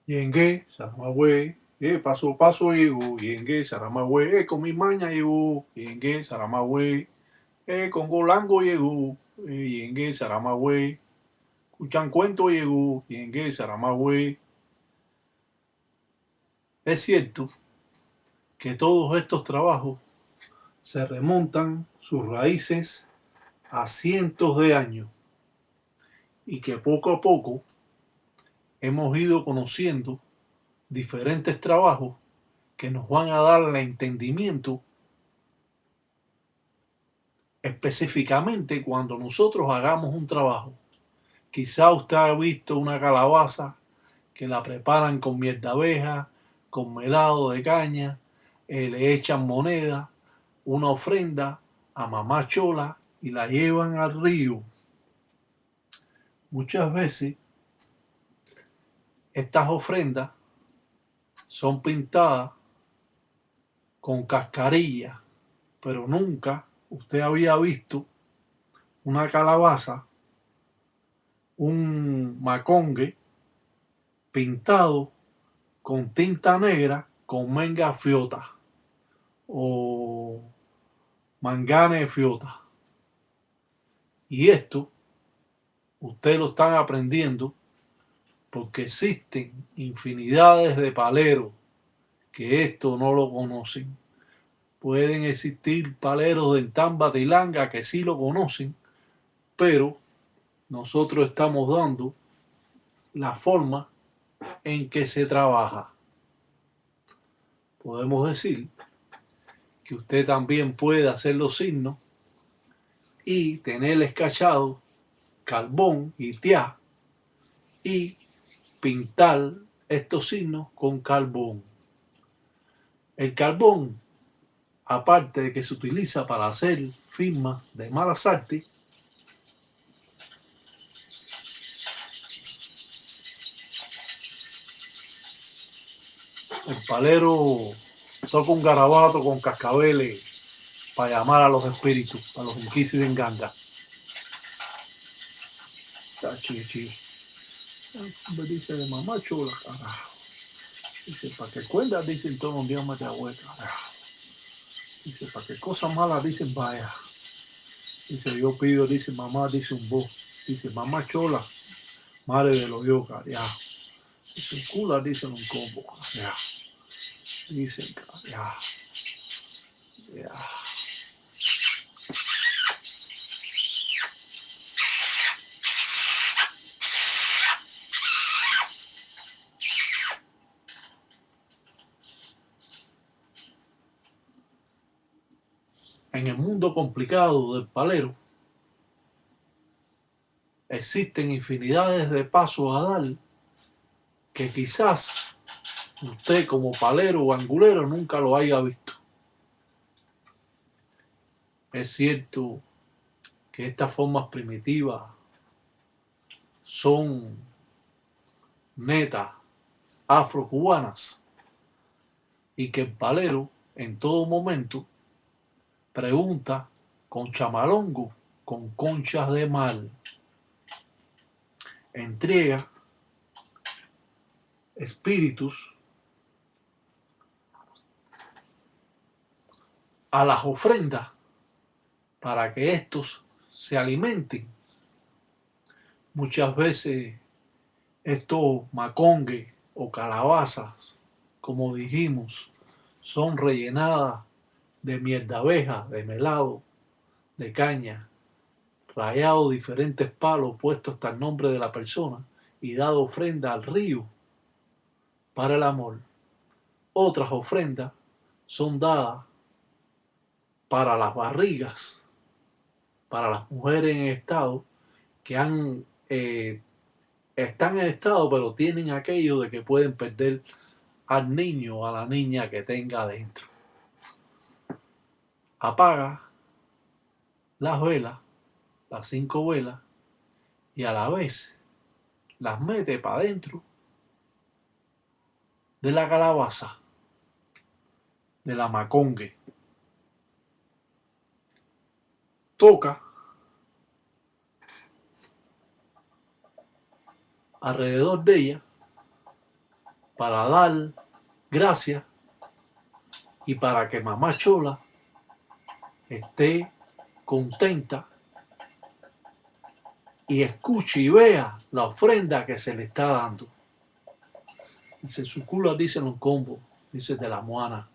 Yengue, Saramagüe, paso a paso llego, Yengue, Saramagüe, con mi maña llego, Yengue, Saramagüe, con Golango llego, Yengue, Saramagüe, escuchan cuento llego, Yengue, Saramagüe. Es cierto que todos estos trabajos se remontan sus raíces a cientos de años y que poco a poco hemos ido conociendo diferentes trabajos que nos van a dar el entendimiento específicamente cuando nosotros hagamos un trabajo. Quizá usted ha visto una calabaza que la preparan con miel de abeja, con melado de caña, le echan moneda, una ofrenda a mamá chola y la llevan al río. Muchas veces estas ofrendas son pintadas con cascarilla, pero nunca usted había visto una calabaza, un macongue pintado con tinta negra con menga fiota o mangane fiota. Y esto ustedes lo están aprendiendo porque existen infinidades de paleros que esto no lo conocen. Pueden existir paleros de Entamba, Tilanga que sí lo conocen, pero nosotros estamos dando la forma en que se trabaja. Podemos decir que usted también puede hacer los signos y tener escachado carbón y tiá y pintar estos signos con carbón. El carbón, aparte de que se utiliza para hacer firmas de malas artes, el palero toca un garabato con cascabeles para llamar a los espíritus, a los inquisis en ganga. Dice de mamá chula, carajo. Dice, para que cuentas dicen todos los días más de abuela, carajo. Dice, para qué cosas malas dicen vaya. Dice, yo pido, dice mamá, dice un voz. Dice, mamá chola, madre de los yoga, ya. Dice, cula, dicen un combo, ya. Dicen, ya. Ya. En el mundo complicado del palero, existen infinidades de pasos a dar que quizás usted como palero o angulero nunca lo haya visto. Es cierto que estas formas primitivas son netas afrocubanas y que el palero en todo momento pregunta con chamalongo, con conchas de mal, entrega espíritus a las ofrendas para que estos se alimenten. Muchas veces estos macongues o calabazas, como dijimos, son rellenadas de miel de abeja, de melado, de caña, rayado diferentes palos puestos hasta el nombre de la persona y dado ofrenda al río para el amor. Otras ofrendas son dadas para las barrigas, para las mujeres en estado que están en estado pero tienen aquello de que pueden perder al niño o a la niña que tenga adentro. Apaga las velas, las 5 velas, y a la vez las mete para adentro de la calabaza, de la macongue. Toca alrededor de ella para dar gracias y para que mamá Chola esté contenta y escuche y vea la ofrenda que se le está dando. Dice, su culo, dice los combos, dice de la Moana.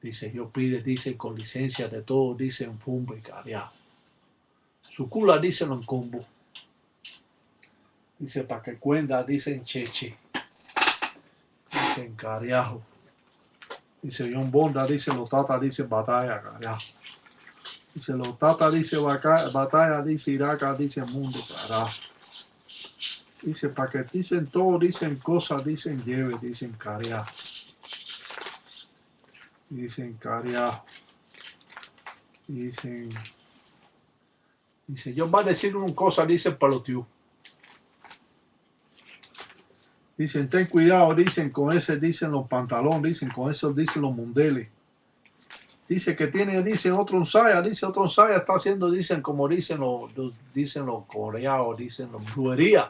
Dice, yo pide, dice, con licencia de todo, dice, en fumba y cariajo. Su culo, dice los combos. Dice, para que cuenta, dice, en cheche. Dice, en cariajo. Dice, John Bonda, dice, los tata, dice, batalla, cariajo. Dice, los tata, dice, batalla, dice, Iraca, dice, mundo, carajo. Dice, para que dicen todo, dicen cosas, dicen lleve, dicen cariajo. Dicen cariajo. Dice, yo va a decir una cosa, dice Palotiu. Dicen, ten cuidado, dicen, con ese, dicen los pantalones, dicen, con eso, dicen los mundeles. Dice que tiene, dicen, otro ensaya, dice, otro ensaya está haciendo, dicen, como dicen los coreanos, dicen los brujerías.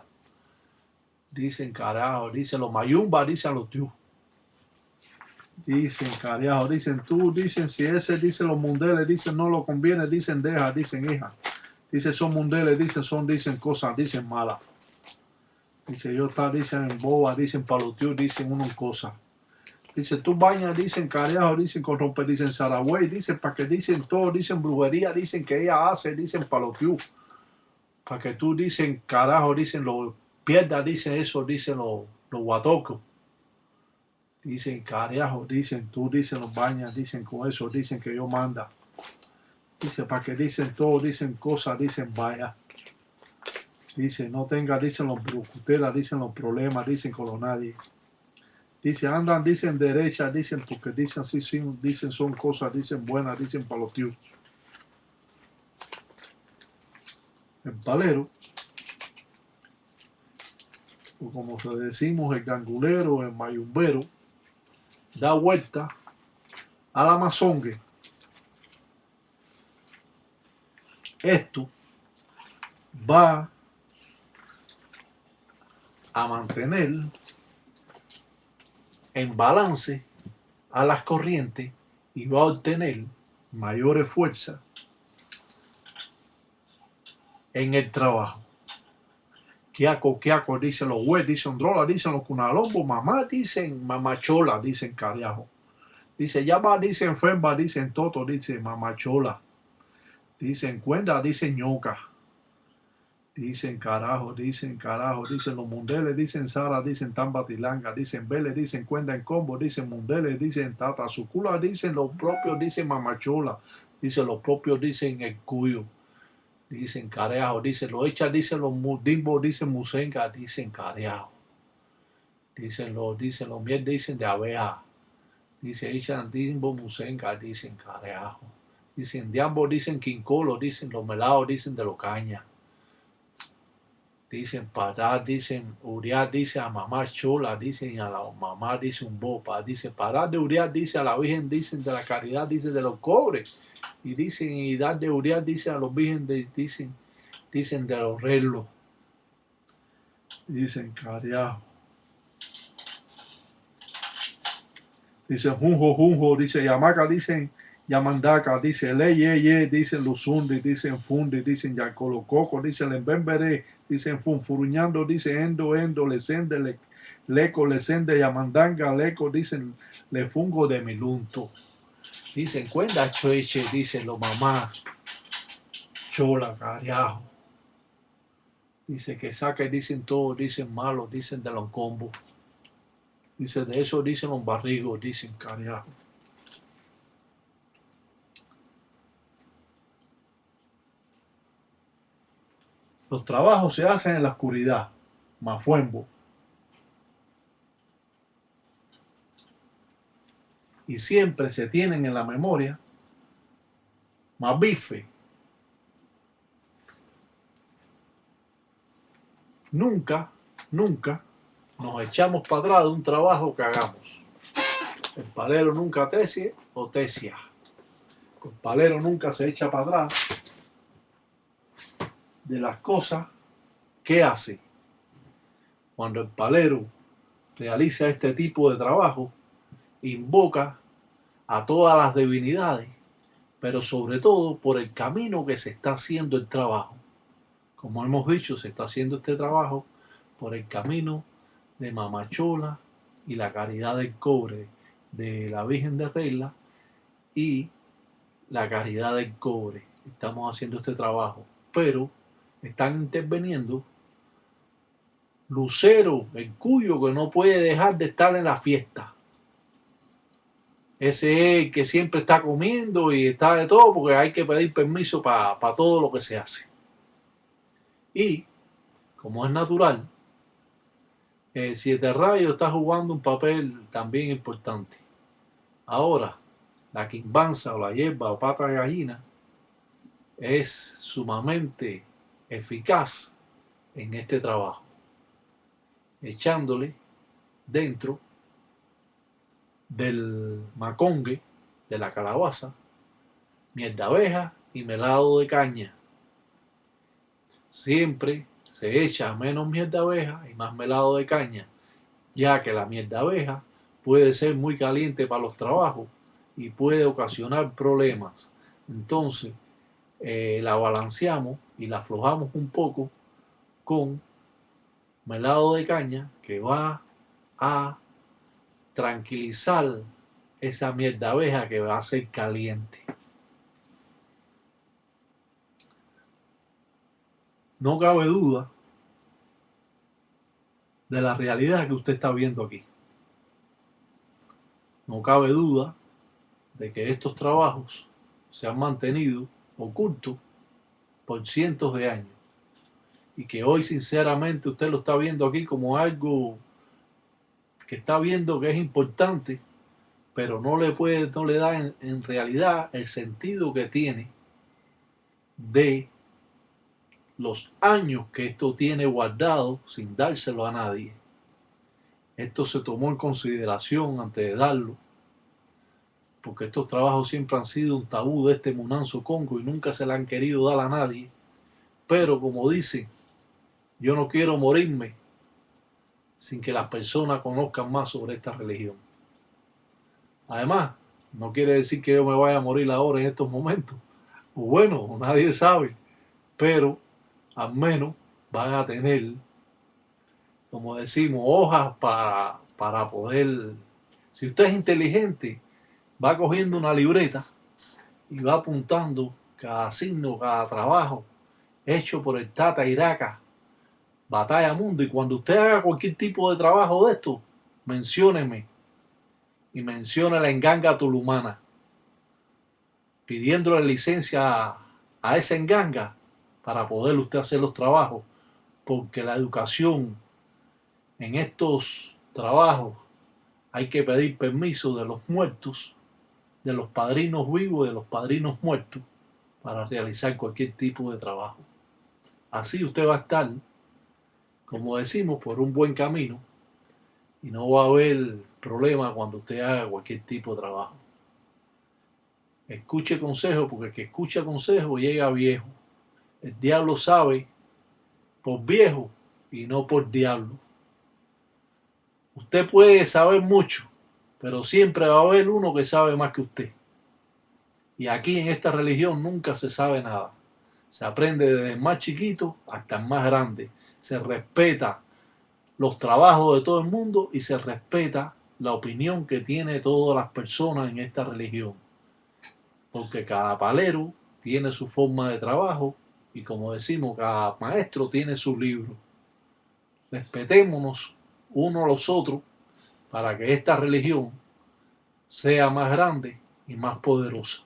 Dicen, carajo, dicen los mayumba, dicen los tiu. Dicen, carajo, dicen tú, dicen, si ese, dicen los mundeles, dicen, no lo conviene, dicen, deja, dicen, hija. Dice, son mundeles, dicen cosas, dicen malas. Dice, yo está, dicen, boba, dicen, palotiu, dicen, unas cosas. Dice, tú bañas, dicen, carajo, dicen, con romper, dicen, Saragüey, dicen, para que dicen todo, dicen, brujería, dicen, que ella hace, dicen, palotiu. Para que tú, dicen, carajo, dicen, lo pierdas, dicen eso, dicen, los guatocos. Dicen, carajo, dicen, tú, dicen, los bañas, dicen, con eso, dicen, que yo manda. Dice, para que dicen todo, dicen cosas, dicen, vaya. Dice, no tenga, dicen, los brucutelas, dicen, los problemas, dicen, con los nadie. Dice, andan, dicen, derecha, dicen, porque dicen, sí, dicen, son cosas, dicen, buenas, dicen, para los tíos. El palero, o como se decimos, el gangulero, el mayumbero, da vuelta a la mazongue. Esto va a mantener en balance a las corrientes y va a obtener mayores fuerzas en el trabajo. Quiaco, dicen los güeyes, dicen drola, dicen los cunalombos, mamá, dicen mamachola, dicen carajo. Dice, ya va, dicen femba, dicen toto, dicen mamachola. Dicen cuenda, dicen ñoca. Dicen carajo, dicen los mundeles, dicen Sara, dicen tambatilanga, dicen vele, dicen cuenda en combo, dicen mundeles, dicen tata, sucula, dicen los propios, dicen mamachola, dicen los propios, dicen el cuyo. Dicen carajo, dicen lo echa, dicen los dimbo, dicen musenga, dicen carajo. Dicen los miel, dicen de abeja. Dice echan dimbo, musenga, dicen carajo. Dicen diambo, dicen quincolo, dicen los melados, dicen de los caña. Dicen parar, dicen uriar, dice a mamá chola, dicen a la mamá, dice un bopa. Dice parar de uriar, dice a la virgen, dicen de la caridad, dice de los cobres. Y dicen, y dar de uriar, dice a los vírgenes, dicen de los relos. Dicen carajo. Dicen junjo, dice yamaca, dicen yamandaca, dice leye, dicen luzundi, dicen fundi, dicen yacolococo, dicen lembembere, dicen funfuruñando, dicen endo, lesende, leco, lesende, yamandanga, leco, dicen le fungo de milunto. Dicen cuenda choeche, dicen los mamá, chola, carajo. Dice que saque, dicen todo, dicen malo, dicen de los combos. Dice de eso, dicen los barrigos, dicen carajo. Los trabajos se hacen en la oscuridad, mafuembo. Y siempre se tienen en la memoria más bife. Nunca nos echamos para atrás de un trabajo que hagamos. El palero nunca tesia o tesia. El palero nunca se echa para atrás de las cosas que hace. Cuando el palero realiza este tipo de trabajo, invoca a todas las divinidades, pero sobre todo por el camino que se está haciendo el trabajo. Como hemos dicho, se está haciendo este trabajo por el camino de Mamachola y la Caridad del Cobre de la Virgen de Regla y la Caridad del Cobre. Estamos haciendo este trabajo, pero están interviniendo Lucero, el Cuyo, que no puede dejar de estar en la fiesta. Ese es el que siempre está comiendo y está de todo porque hay que pedir permiso para todo lo que se hace. Y, como es natural, el Siete Rayos está jugando un papel también importante. Ahora, la quimbanza o la hierba o pata de gallina es sumamente eficaz en este trabajo, echándole dentro del macongue, de la calabaza, miel de abeja y melado de caña. Siempre se echa menos miel de abeja y más melado de caña, ya que la miel de abeja puede ser muy caliente para los trabajos y puede ocasionar problemas. Entonces, la balanceamos y la aflojamos un poco con melado de caña, que va a tranquilizar esa miel de abeja que va a ser caliente. No cabe duda de la realidad que usted está viendo aquí. No cabe duda de que estos trabajos se han mantenido ocultos por cientos de años y que hoy sinceramente usted lo está viendo aquí como algo que está viendo que es importante, pero no le da en realidad el sentido que tiene de los años que esto tiene guardado sin dárselo a nadie. Esto se tomó en consideración antes de darlo, porque estos trabajos siempre han sido un tabú de este Munanzo Congo y nunca se le han querido dar a nadie. Pero como dicen, yo no quiero morirme sin que las personas conozcan más sobre esta religión. Además, no quiere decir que yo me vaya a morir ahora en estos momentos. Bueno, nadie sabe, pero al menos van a tener, como decimos, hojas para poder... Si usted es inteligente, va cogiendo una libreta y va apuntando cada signo, cada trabajo hecho por el Tata Iraca, Batalla Mundo. Y cuando usted haga cualquier tipo de trabajo de esto, mencióneme y mencione la enganga tulumana, pidiéndole licencia a esa enganga para poder usted hacer los trabajos, porque la educación en estos trabajos hay que pedir permiso de los muertos, de los padrinos vivos, de los padrinos muertos, para realizar cualquier tipo de trabajo. Así usted va a estar, como decimos, por un buen camino y no va a haber problema cuando usted haga cualquier tipo de trabajo. Escuche consejo, porque el que escucha consejo llega viejo. El diablo sabe por viejo y no por diablo. Usted puede saber mucho, pero siempre va a haber uno que sabe más que usted. Y aquí en esta religión nunca se sabe nada. Se aprende desde el más chiquito hasta el más grande. Se respeta los trabajos de todo el mundo y se respeta la opinión que tiene todas las personas en esta religión. Porque cada palero tiene su forma de trabajo y, como decimos, cada maestro tiene su libro. Respetémonos unos a los otros para que esta religión sea más grande y más poderosa.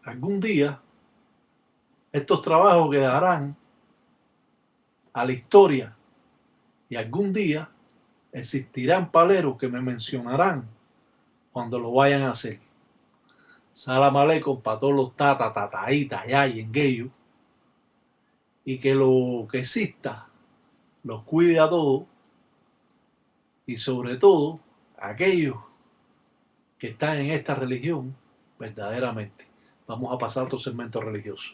Algún día estos trabajos quedarán a la historia y algún día existirán paleros que me mencionarán cuando lo vayan a hacer. Salam aleikum para todos los tata, tataitas, y yengueyos, y que lo que exista los cuide a todos y sobre todo a aquellos que están en esta religión verdaderamente. Vamos a pasar a otro segmento religioso.